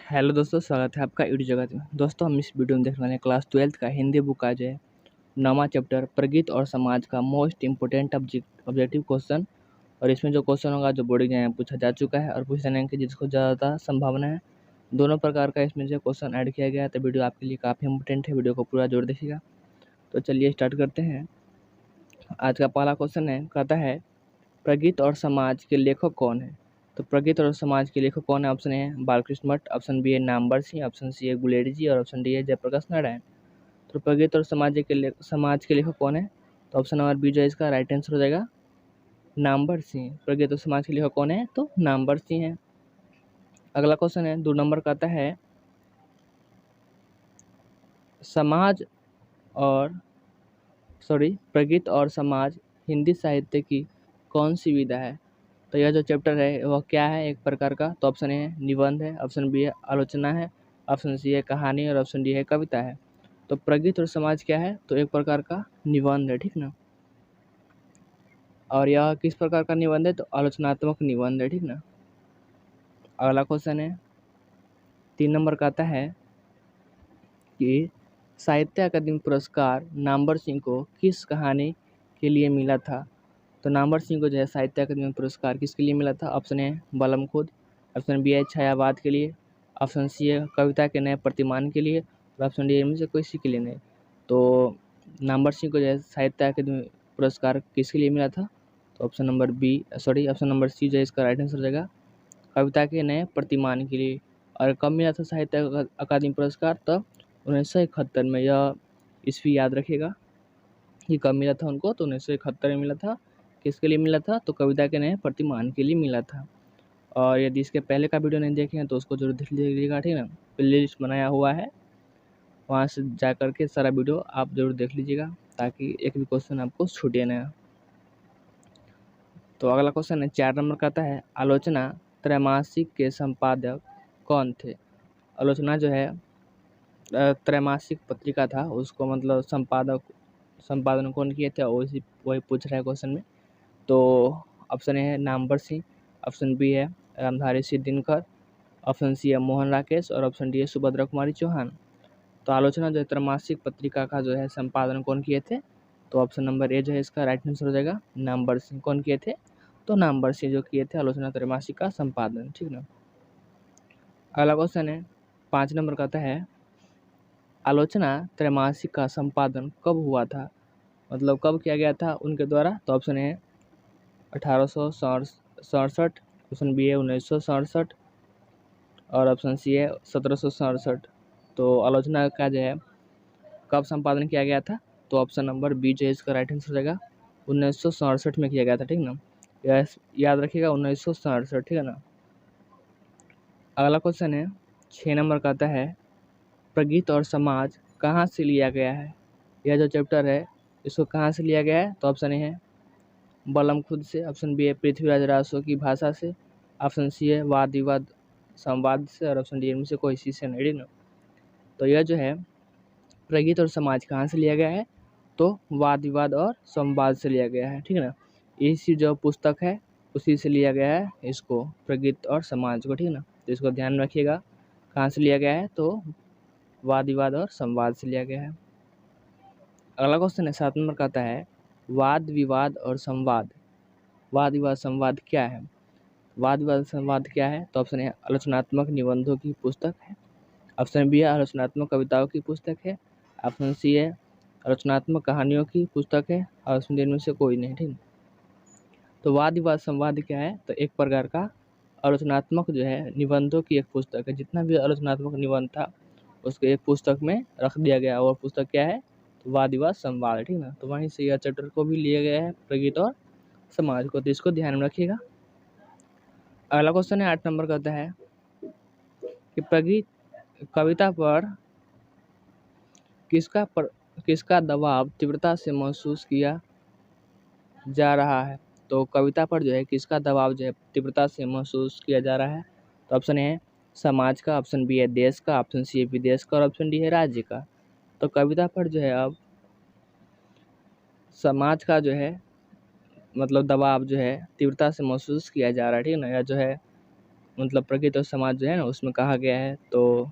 Hello दोस्तों, स्वागत है आपका यूट्यूब जगत में। दोस्तों, हम इस वीडियो में देखने वाले हैं क्लास 12 का हिंदी बुक का जो है 9वां चैप्टर प्रगति और समाज का मोस्ट इम्पोर्टेंट ऑब्जेक्टिव क्वेश्चन। और इसमें जो क्वेश्चन होगा जो बोर्ड एग्जाम में पूछा जा चुका है और पूछ जाने की जिसको ज़्यादा संभावना है, दोनों प्रकार का इसमें जो क्वेश्चन ऐड किया गया है। तो वीडियो आपके लिए काफ़ी इंपॉर्टेंट है, वीडियो को पूरा जोर देखिएगा। तो चलिए स्टार्ट करते हैं। आज का पहला क्वेश्चन है, कहता है प्रगति और समाज के लेखक कौन है। तो प्रगति और समाज के लेखक कौन है? ऑप्शन ए है बालकृष्ण भट्ट, ऑप्शन बी है नामवर सिंह, ऑप्शन सी है गुलेरी जी और ऑप्शन डी है जयप्रकाश नारायण। तो प्रगति और समाज के लेखक कौन है? तो ऑप्शन नंबर बी जो है इसका राइट आंसर हो जाएगा नामवर सिंह। प्रगति और समाज के लेखक कौन है? तो नामवर सिंह है। अगला क्वेश्चन है 2 नंबर का, आता है समाज और प्रगति और समाज हिंदी साहित्य की कौन सी विधा है। तो यह जो चैप्टर है वह क्या है एक प्रकार का? तो ऑप्शन ए है निबंध है, ऑप्शन बी है आलोचना है, ऑप्शन सी है कहानी और ऑप्शन डी है कविता है। तो प्रगति और समाज क्या है? तो एक प्रकार का निबंध है, ठीक ना। और यह किस प्रकार का निबंध है? तो आलोचनात्मक निबंध है, ठीक ना। अगला क्वेश्चन है 3 नंबर का, आता है कि साहित्य अकादमी पुरस्कार नामवर सिंह को किस कहानी के लिए मिला था। तो नामवर सिंह को जो है साहित्य अकादमी पुरस्कार किसके लिए मिला था? ऑप्शन ए बलम खुद, ऑप्शन बी है छायावाद के लिए, ऑप्शन सी है कविता के नए प्रतिमान के लिए और ऑप्शन डी इनमें से कोई सी के लिए नहीं। तो नामवर सिंह को जो है साहित्य अकादमी पुरस्कार किसके लिए मिला था? तो ऑप्शन नंबर सी जो है इसका राइट आंसर हो जाएगा कविता के नए प्रतिमान के लिए। और कब मिला था साहित्य अकादमी पुरस्कार? तब 1971 में। यह ईस्वी याद रखिएगा कि कब मिला था उनको। तो 1971 में मिला था। किसके लिए मिला था? तो कविता के नए प्रतिमान के लिए मिला था। और यदि इसके पहले का वीडियो नहीं देखे हैं तो उसको जरूर देख लीजिएगा, ठीक ना। प्ले लिस्ट बनाया हुआ है, वहाँ से जा कर के सारा वीडियो आप जरूर देख लीजिएगा ताकि एक भी क्वेश्चन आपको छूटे ना। तो अगला क्वेश्चन है 4 नंबर का, आता है आलोचना त्रैमासिक के संपादक कौन थे। आलोचना जो है त्रैमासिक पत्रिका था, उसको मतलब संपादन कौन किए थे वही पूछ रहा है क्वेश्चन में। तो ऑप्शन ए है नामवर सिंह, ऑप्शन बी है रामधारी सिंह दिनकर, ऑप्शन सी है मोहन राकेश और ऑप्शन डी है सुभद्रा कुमारी चौहान। तो आलोचना जो है त्रैमासिक पत्रिका का जो है संपादन कौन किए थे? तो ऑप्शन नंबर ए जो है इसका राइट आंसर हो जाएगा नामवर सिंह। कौन किए थे? तो नामवर सिंह जो किए थे आलोचना त्रैमासिक का संपादन, ठीक ना। अगला क्वेश्चन है 5 नंबर का, आता है आलोचना त्रैमासिक का संपादन कब हुआ था, मतलब कब किया गया था उनके द्वारा। तो ऑप्शन ए 1867, ऑप्शन बी है 1967 और ऑप्शन सी है 1767। तो आलोचना का जो है कब संपादन किया गया था? तो ऑप्शन नंबर बी जो है इसका राइट आंसर हो जाएगा 1967 में किया गया था, ठीक ना। याद रखिएगा 1967, ठीक है ना। अगला क्वेश्चन है 6 नंबर का, आता है प्रगति और समाज कहाँ से लिया गया है। यह जो चैप्टर है इसको कहाँ से लिया गया है? तो ऑप्शन ए है बलम खुद से, ऑप्शन बी है पृथ्वीराज रासो की भाषा से, ऑप्शन सी है वाद विवाद संवाद से और ऑप्शन डी इनमें से कोई सी से नहीं, ठीक ना। तो यह जो है प्रगति और समाज कहाँ से लिया गया है? तो वाद विवाद और संवाद से लिया गया है, ठीक है ना। इसी जो पुस्तक है उसी से लिया गया है इसको, प्रगति और समाज को, ठीक है ना। तो इसको ध्यान में रखिएगा कहाँ से लिया गया है, तो वाद विवाद और संवाद से लिया गया है। अगला क्वेश्चन है 7 नंबर का, आता है वाद विवाद और संवाद। वाद विवाद संवाद क्या है? वाद विवाद संवाद क्या है? तो ऑप्शन ए आलोचनात्मक निबंधों की पुस्तक है, ऑप्शन बी है आलोचनात्मक कविताओं की पुस्तक है, ऑप्शन सी है आलोचनात्मक कहानियों की पुस्तक है और ऑप्शन डी इनमें से कोई नहीं, ठीक। तो वाद विवाद संवाद क्या है? तो एक प्रकार का आलोचनात्मक जो है निबंधों की एक पुस्तक है। जितना भी आलोचनात्मक निबंध था उसको एक पुस्तक में रख दिया गया और पुस्तक क्या है? तो वाद विवाद संवाद, ठीक ना। तो वहीं से यह चैप्टर को भी लिया गया है प्रगति और समाज को, तो इसको ध्यान में रखिएगा। अगला क्वेश्चन है 8 नंबर का, आता है कि प्रगति कविता पर किसका दबाव तीव्रता से महसूस किया जा रहा है। तो कविता पर जो है किसका दबाव जो है तीव्रता से महसूस किया जा रहा है? तो ऑप्शन ए है समाज का, ऑप्शन बी है देश का, ऑप्शन सी है विदेश का और ऑप्शन डी है राज्य का। तो कविता पर जो है अब समाज का जो है मतलब दबाव जो है तीव्रता से महसूस किया जा रहा है, ठीक है ना। यह जो है मतलब प्रकृति और समाज जो है ना उसमें कहा गया है। तो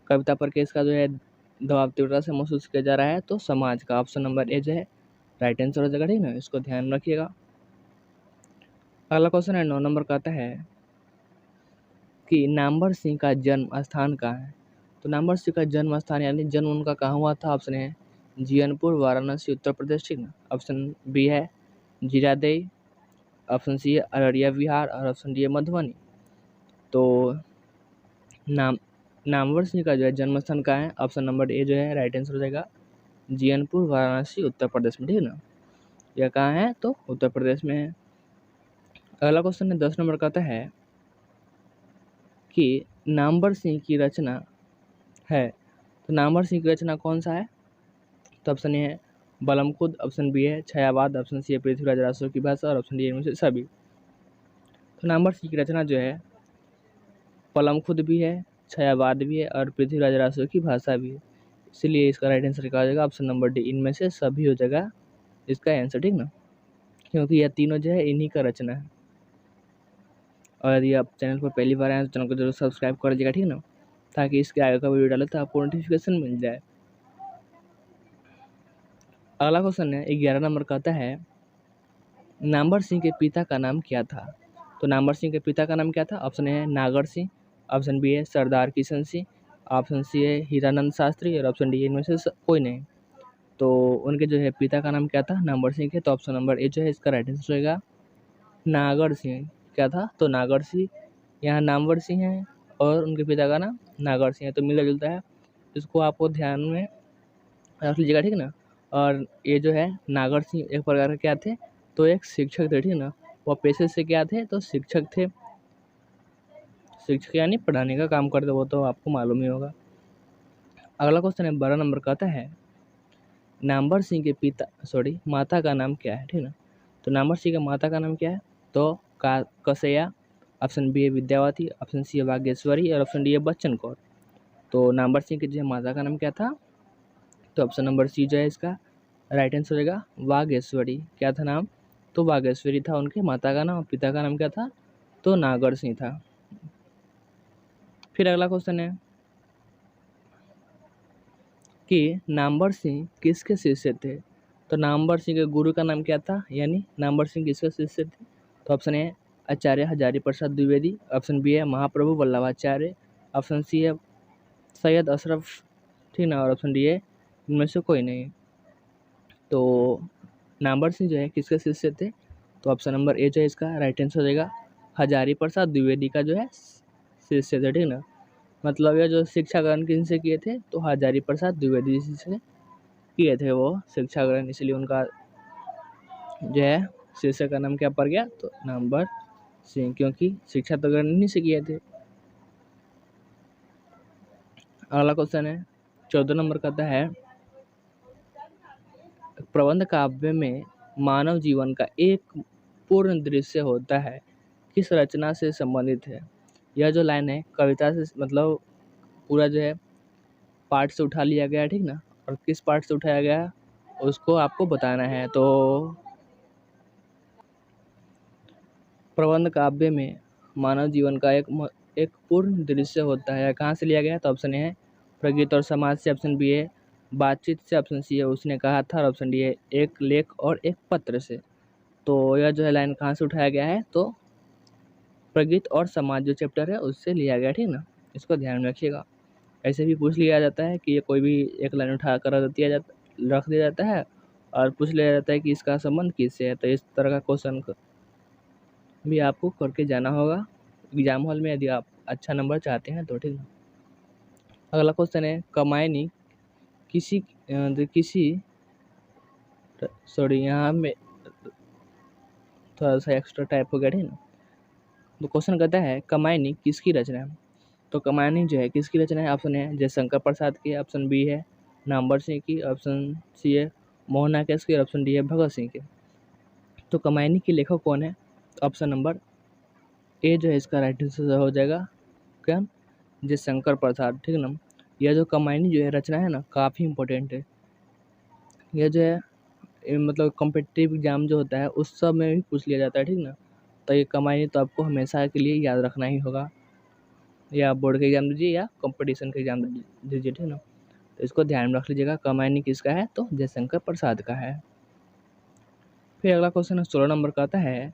कविता पर किसका जो है दबाव तीव्रता से महसूस किया जा रहा है, तो समाज का। ऑप्शन नंबर ए जो है राइट आंसर हो जाएगा, ठीक ना, इसको ध्यान रखिएगा। अगला क्वेश्चन है 9 नंबर का, आता है कि नामवर सिंह का जन्म स्थान कहाँ है। तो नामवर सिंह का जन्म स्थान यानी जन्म उनका कहाँ हुआ था, ऑप्शन है जीयनपुर वाराणसी उत्तर प्रदेश, ठीक ना। ऑप्शन बी है जीरादेई, ऑप्शन सी है अररिया बिहार और ऑप्शन डी है मधुबनी। तो नामवर सिंह का जो है जन्म स्थान कहाँ है, ऑप्शन नंबर ए जो है राइट आंसर हो जाएगा जीयनपुर वाराणसी उत्तर प्रदेश में, ठीक है ना। यह कहाँ है, तो उत्तर प्रदेश में है। अगला क्वेश्चन है 10 नंबर का, आता है कि नामवर सिंह की रचना है। तो नामवर सिंह की रचना कौन सा है, तो ऑप्शन ए है बलमखुद, ऑप्शन बी है छायावाद, ऑप्शन सी है पृथ्वीराज रासो की भाषा और ऑप्शन डी इनमें से सभी। तो नामवर सिंह की रचना जो है बलमखुद भी है, छायावाद भी है और पृथ्वीराज रासो की भाषा भी है, इसलिए इसका राइट आंसर क्या हो जाएगा, ऑप्शन नंबर डी इनमें से सभी हो जाएगा इसका आंसर, ठीक ना, क्योंकि यह तीनों जो है इन्हीं का रचना है। और यदि आप चैनल पर पहली बार आए तो चैनल को जरूर सब्सक्राइब कर दीजिएगा, ठीक ना, ताकि इसके आगे का वीडियो डाले तो आपको नोटिफिकेशन मिल जाए। अगला क्वेश्चन है 11 नंबर का, आता है नामवर सिंह के पिता का नाम क्या था। तो नामवर सिंह के पिता का नाम क्या था, ऑप्शन ए है नागर सिंह, ऑप्शन बी है सरदार किशन सिंह, ऑप्शन सी है हीरानंद शास्त्री और ऑप्शन डी इनमें से कोई नहीं। तो उनके जो है पिता का नाम क्या था नामवर सिंह के, तो ऑप्शन नंबर ए जो है इसका राइट आंसर होगा नागर सिंह। क्या था, तो नागर सिंह, यहाँ नामवर सिंह है और उनके पिता का नाम नागर सिंह है, तो मिलता जुलता है, इसको आपको ध्यान में रख लीजिएगा, ठीक ना। और ये जो है नागर सिंह एक प्रकार के क्या थे, तो एक शिक्षक थे, ठीक ना, वो पेशे से क्या थे, तो शिक्षक थे। शिक्षक यानी पढ़ाने का काम करते, वो तो आपको मालूम ही होगा। अगला क्वेश्चन है 12 नंबर का, आता है नामवर सिंह के माता का नाम क्या है, ठीक ना। तो नामवर सिंह के माता का नाम क्या है, तो कसैया, ऑप्शन बी है विद्यावती, ऑप्शन सी है वागेश्वरी और ऑप्शन डी है बच्चन कौर। तो नामवर सिंह के जो है माता का नाम क्या था, तो ऑप्शन नंबर सी जो है इसका राइट आंसर हो जाएगा वागेश्वरी। क्या था नाम, तो वागेश्वरी था उनके माता का नाम, पिता का नाम क्या था, तो नागर सिंह था। फिर अगला क्वेश्चन है कि नामवर सिंह किसके शिष्य थे। तो नामवर सिंह के गुरु का नाम क्या था, यानी नामवर सिंह किसके शिष्य थे, तो option A Acharya Hazari Prasad Dwivedi, option B है महाप्रभु वल्लभाचार्य, ऑप्शन सी है सैयद अशरफ, ठीक ना, और ऑप्शन डी है इनमें से कोई नहीं। तो नामवर सिंह जो है किसके शिष्य थे, तो ऑप्शन नंबर ए जो है इसका राइट आंसर हो जाएगा हजारी प्रसाद द्विवेदी का जो है शिष्य थे, ठीक ना। मतलब ये जो शिक्षा ग्रहण किनसे किए थे, तो हजारी प्रसाद द्विवेदी जी से किए थे वो शिक्षा ग्रहण, इसलिए उनका जो है शिष्य का नाम क्या पड़ गया, तो नामवर सिंह, क्योंकि शिक्षा तो ग्रहण इन्हीं से किए थे। अगला क्वेश्चन है 14 नंबर का, है प्रबंध काव्य में मानव जीवन का एक पूर्ण दृश्य होता है, किस रचना से संबंधित है। यह जो लाइन है कविता से मतलब पूरा जो है पार्ट से उठा लिया गया है, ठीक ना, और किस पार्ट से उठाया गया है उसको आपको बताना है। तो प्रबंध काव्य में मानव जीवन का एक पूर्ण दृश्य होता है, कहाँ से लिया गया है, तो ऑप्शन ए है प्रकृति और समाज से, ऑप्शन बी है बातचीत से, ऑप्शन सी है उसने कहा था और ऑप्शन डी है एक लेख और एक पत्र से। तो यह जो है लाइन कहाँ से उठाया गया है, तो प्रकृति और समाज जो चैप्टर है उससे लिया गया, ठीक ना, इसको ध्यान में रखिएगा। ऐसे भी पूछ लिया जाता है कि ये कोई भी एक लाइन उठा कर रख दिया जाता है और पूछ लिया जाता है कि इसका संबंध किससे है, तो इस तरह का क्वेश्चन भी आपको करके जाना होगा एग्जाम हॉल में, यदि आप अच्छा नंबर चाहते हैं तो, ठीक है। अगला क्वेश्चन है कमायनी किसी सॉरी यहाँ में थोड़ा सा एक्स्ट्रा टाइप हो गया, ठीक ना। तो क्वेश्चन कहता है कमायनी किसकी रचना है। तो कमायनी जो है किसकी रचना है, ऑप्शन है जयशंकर प्रसाद की, ऑप्शन बी है नामवर सिंह की, ऑप्शन सी है मोहना केस की और ऑप्शन डी है भगत सिंह की। तो कमायनी के लेखक कौन है, ऑप्शन नंबर ए जो है इसका राइट आंसर हो जाएगा क्या, जयशंकर प्रसाद, ठीक है ना। यह जो कमायनी जो है रचना है ना काफ़ी इंपॉर्टेंट है, यह जो है मतलब कॉम्पिटिटिव एग्जाम जो होता है उस सब में भी पूछ लिया जाता है, ठीक ना। तो ये कमायनी तो आपको हमेशा के लिए याद रखना ही होगा। या बोर्ड का एग्जाम दीजिए या कंपटीशन का एग्जाम दीजिए, ठीक ना। तो इसको ध्यान में रख लीजिएगा। कमायनी किसका है, तो जयशंकर प्रसाद का है। फिर अगला क्वेश्चन 16 नंबर का आता है,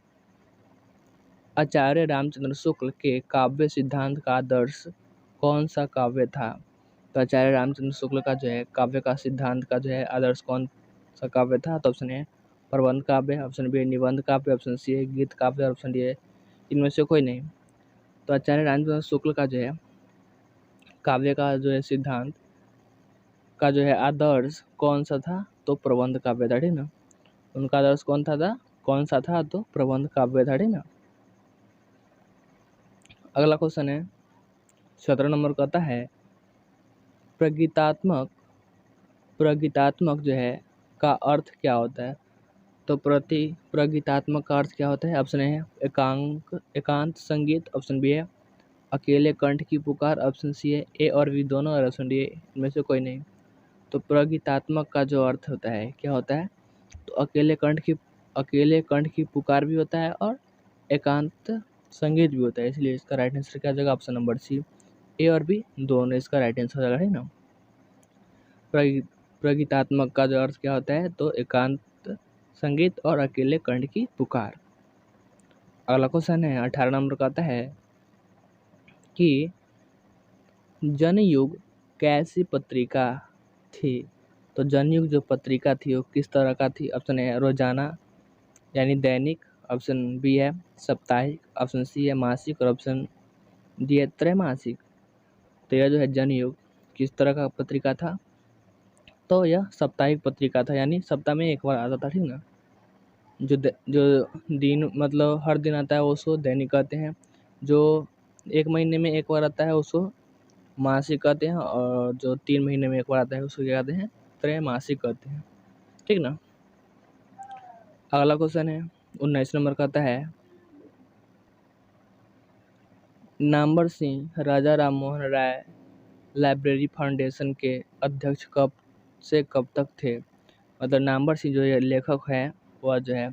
आचार्य रामचंद्र शुक्ल के काव्य सिद्धांत का आदर्श कौन सा काव्य था। तो आचार्य रामचंद्र शुक्ल का जो है काव्य का सिद्धांत का जो है आदर्श कौन सा काव्य था। तो ऑप्शन ए प्रबंध काव्य, ऑप्शन बी निबंध काव्य, ऑप्शन सी है गीत काव्य, ऑप्शन डी है इनमें से कोई नहीं। तो आचार्य रामचंद्र शुक्ल का जो है काव्य का जो है सिद्धांत का जो है आदर्श कौन सा था, तो प्रबंध काव्य था, ठीक ना। उनका आदर्श कौन सा था, तो प्रबंध काव्य था, ठीक ना। अगला क्वेश्चन है 17 नंबर का आता है, प्रगीतात्मक जो है का अर्थ क्या होता है। तो प्रगीतात्मक का अर्थ क्या होता है। ऑप्शन ए है एकांत संगीत, ऑप्शन बी है अकेले कंठ की पुकार, ऑप्शन सी है ए और बी दोनों, और ऑप्शन डी है इनमें से कोई नहीं। तो प्रगीतात्मक का जो अर्थ होता है क्या होता है, तो अकेले कंठ की पुकार भी होता है और एकांत संगीत भी होता है। इसलिए इसका राइट आंसर क्या जाएगा, ऑप्शन नंबर सी ए और बी दोनों इसका राइट आंसर हो जाएगा, है ना। प्रगीतात्मक का जो अर्थ क्या होता है, तो एकांत संगीत और अकेले कंठ की पुकार। अगला क्वेश्चन है 18 नंबर का आता है कि जनयुग कैसी पत्रिका थी। तो जनयुग जो पत्रिका थी वो किस तरह का थी। ऑप्शन ए रोजाना यानी दैनिक, ऑप्शन बी है साप्ताहिक, ऑप्शन सी है मासिक, और ऑप्शन डी है त्रैमासिक। तो यह जो है जनयुग किस तरह का पत्रिका था, तो यह साप्ताहिक पत्रिका था, यानी सप्ताह में एक बार आता था, ठीक ना। जो दिन मतलब हर दिन आता है उसको दैनिक कहते हैं, जो एक महीने में एक बार आता है उसको मासिक कहते हैं, और जो 3 महीने में एक बार आता है उसको क्या कहते हैं, त्रैमासिक कहते हैं, ठीक ना। अगला क्वेश्चन है 19 नंबर का आता है, नामवर सिंह राजा राम मोहन राय लाइब्रेरी फाउंडेशन के अध्यक्ष कब से कब तक थे। मतलब नामवर सिंह जो ये लेखक हैं वह जो है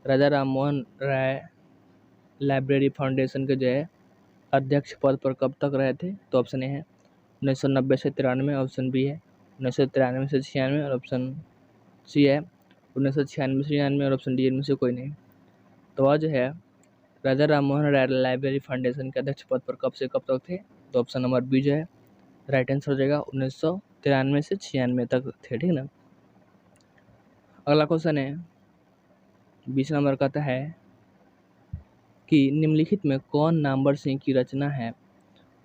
राजा राम मोहन राय लाइब्रेरी फाउंडेशन के जो है अध्यक्ष पद पर कब तक रहे थे। तो ऑप्शन ए है 1990 से 93, ऑप्शन बी है 1993 से 96, और ऑप्शन सी है 1996 से 99, और ऑप्शन डी इनमें से कोई नहीं। तो वह जो है राजा राम मोहन राय लाइब्रेरी फाउंडेशन के अध्यक्ष पद पर कब से कब तक थे। तो ऑप्शन नंबर बी जो है राइट आंसर हो जाएगा 1993 से 96 तक थे, ठीक ना। अगला क्वेश्चन है 20 नंबर का आता है कि निम्नलिखित में कौन नामवर सिंह की रचना है।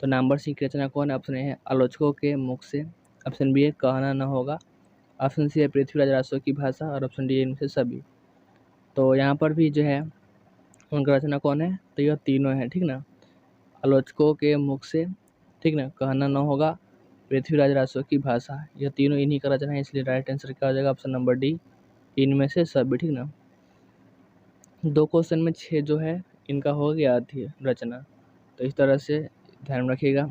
तो नामवर सिंह की रचना कौन है। ऑप्शन ए है आलोचकों के मुख से, ऑप्शन बी है कहना न होगा, ऑप्शन सी है पृथ्वीराज रासो की भाषा, और ऑप्शन डी इनमें से सभी। तो यहाँ पर भी जो है उनका रचना कौन है, तो यह तीनों है, ठीक ना। आलोचकों के मुख से, ठीक ना, कहना न होगा, पृथ्वीराज रासो की भाषा, यह तीनों इन्हीं का रचना है। इसलिए राइट आंसर क्या हो जाएगा, ऑप्शन नंबर डी इनमें से सभी, ठीक ना। 2 क्वेश्चन में 6 जो है इनका हो गया थी रचना। तो इस तरह से ध्यान रखिएगा।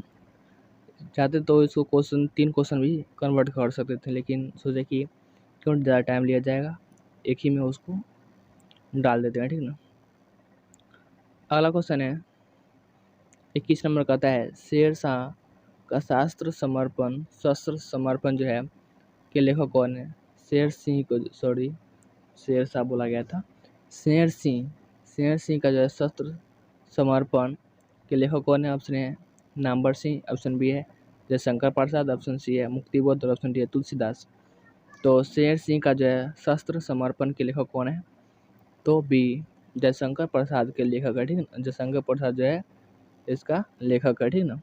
चाहते तो इसको 3 क्वेश्चन भी कन्वर्ट कर सकते थे, लेकिन सोचे कि क्यों ज़्यादा टाइम लिया जाएगा, एक ही में उसको डाल देते हैं, ठीक ना। अगला क्वेश्चन है 21 नंबर का आता है, शेरशाह का शस्त्र समर्पण जो है के लेखक कौन है। शेरशाह बोला गया था। शेर सिंह का जो है शस्त्र समर्पण के लेखक कौन है। ऑप्शन है नामवर सिंह, ऑप्शन बी है जयशंकर प्रसाद, ऑप्शन सी है मुक्तिबोध, और ऑप्शन डी है तुलसीदास। तो शेर सिंह का जो है शस्त्र समर्पण के लेखक कौन है, तो बी जयशंकर प्रसाद के लेखक है, ठीक है। जयशंकर प्रसाद जो है इसका लेखक है, ठीक ना।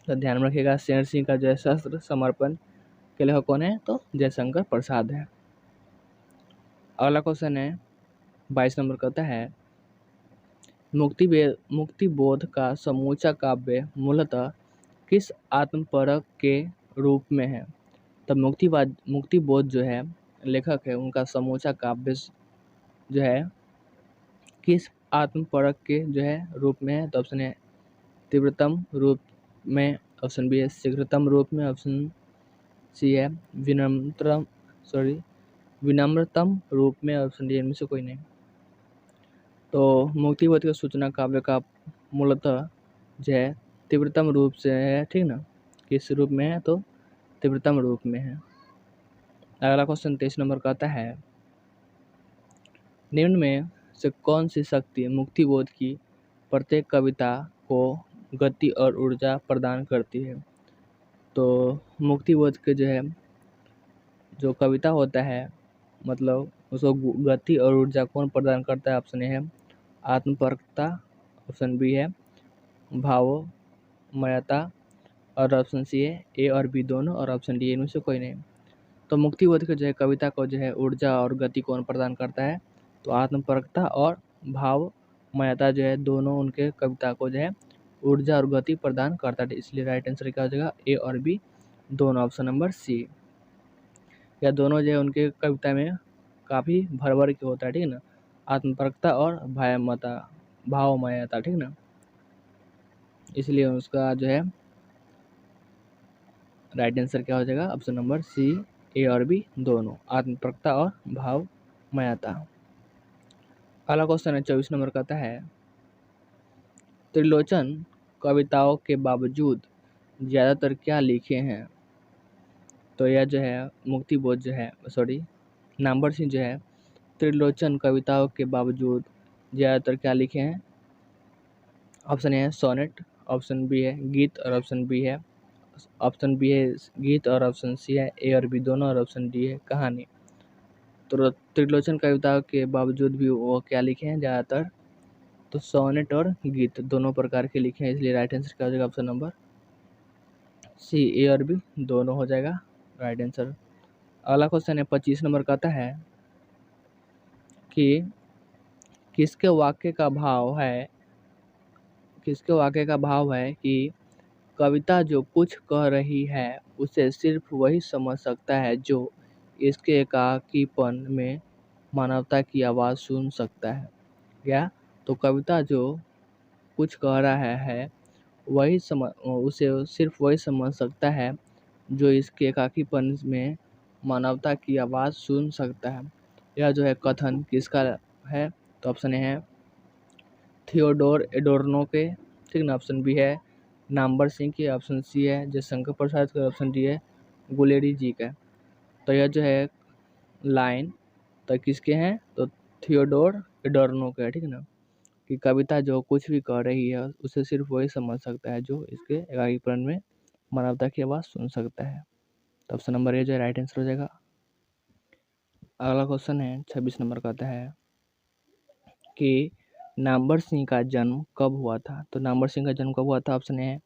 तो ध्यान रखिएगा शेर सिंह का जो है शस्त्र समर्पण के लेखक कौन है, तो जयशंकर प्रसाद है। अगला क्वेश्चन है 22 नंबर का होता है, मुक्तिबोध का समूचा काव्य मूलतः किस आत्मपरक के रूप में है। तब मुक्तिबोध जो है लेखक है उनका समूचा काव्य जो है किस आत्मपरक के जो है रूप में है। तो ऑप्शन है तीव्रतम रूप में, ऑप्शन बी है शीघ्रतम रूप में, ऑप्शन सी है विनम्रतम रूप में, ऑप्शन डी इनमें से कोई नहीं। तो मुक्तिबोध के सूचना काव्य का मूलतः जो है तीव्रतम रूप से है, ठीक ना, किस रूप में है, तो तीव्रतम रूप में है। अगला क्वेश्चन 23 नंबर का आता है, निम्न में से कौन सी शक्ति मुक्तिबोध की प्रत्येक कविता को गति और ऊर्जा प्रदान करती है। तो मुक्तिबोध के जो कविता होता है, मतलब उसको गति और ऊर्जा कौन प्रदान करता है? ऑप्शन ए है आत्मपरकता, ऑप्शन बी है भावमयता, और ऑप्शन सी है ए और बी दोनों, और ऑप्शन डी इनमें से कोई नहीं। तो मुक्तिबोध के कविता को ऊर्जा और गति कौन प्रदान करता है? तो आत्मपरकता और भावमयता दोनों उनके कविता को ऊर्जा और गति प्रदान करता है। इसलिए राइट आंसर क्या हो जाएगा? ए और बी दोनों, ऑप्शन नंबर सी। या दोनों उनके कविता में काफ़ी भर के होता है, ठीक है ना, आत्मपरकता और भावमयता, ठीक ना, इसलिए उसका राइट आंसर क्या हो जाएगा? ऑप्शन नंबर सी, ए और बी दोनों, आत्मपरकता और भावमयता। अगला क्वेश्चन है 24 नंबर का, आता है त्रिलोचन कविताओं के बावजूद ज़्यादातर क्या लिखे हैं? तो यह मुक्तिबोध नामवर सिंह त्रिलोचन कविताओं के बावजूद ज़्यादातर क्या लिखे हैं? ऑप्शन ए है सोनेट, ऑप्शन बी है गीत, और ऑप्शन बी है गीत, और ऑप्शन सी है ए और बी दोनों, और ऑप्शन डी है कहानी। तो त्रिलोचन कविताओं के बावजूद भी वो क्या लिखे हैं ज़्यादातर? तो सोनेट और गीत दोनों प्रकार के लिखे हैं, इसलिए राइट आंसर क्या हो जाएगा? ऑप्शन नंबर सी, ए और बी दोनों हो जाएगा राइट आंसर। अगला क्वेश्चन है 25 नंबर का, आता है कि किसके वाक्य का भाव है कि कविता जो कुछ कह रही है उसे सिर्फ वही समझ सकता है जो इसके एकाकीपन में मानवता की आवाज़ सुन सकता है। क्या? तो कविता जो कुछ कह रहा है उसे सिर्फ वही समझ सकता है जो इसके एकाकीपन में मानवता की आवाज़ सुन सकता है। यह कथन किसका है? तो ऑप्शन ए है थियोडोर एडोर्नो के, ठीक ना, ऑप्शन बी है नामवर सिंह की, ऑप्शन सी है जयशंकर प्रसाद का, ऑप्शन डी है गुलेरी जी का। तो यह लाइन तो किसके हैं? तो थियोडोर एडोर्नो के, ठीक है ना, कि कविता जो कुछ भी कह रही है उसे सिर्फ वही समझ सकता है जो इसके एकाकीकरण में मानवता की आवाज़ सुन सकता है। तो option number A right answer हो जाएगा। अगला क्वेश्चन है 26 नंबर का, आता है कि नामवर सिंह का जन्म कब हुआ था? तो नामवर सिंह का जन्म कब हुआ था? ऑप्शन ए है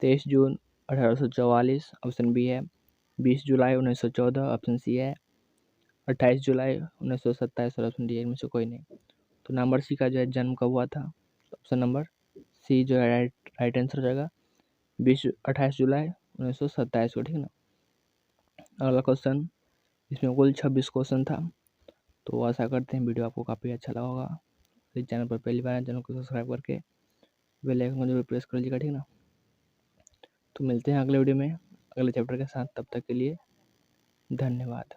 23 जून 1844, ऑप्शन बी है 20 जुलाई 1914, ऑप्शन सी है 28 जुलाई 1927, और ऑप्शन डी इनमें से कोई नहीं। तो नामवर सिंह का जन्म कब हुआ था? Option number C right answer हो जाएगा 28 जुलाई 1927 को, ठीक ना। अगला क्वेश्चन, इसमें कुल 26 क्वेश्चन था। तो आशा करते हैं वीडियो आपको काफ़ी अच्छा लगा होगा। इस चैनल पर पहली बार चैनल को सब्सक्राइब करके बेल आइकन को जरूर प्रेस कर लीजिएगा, ठीक ना। तो मिलते हैं अगले वीडियो में अगले चैप्टर के साथ, तब तक के लिए धन्यवाद।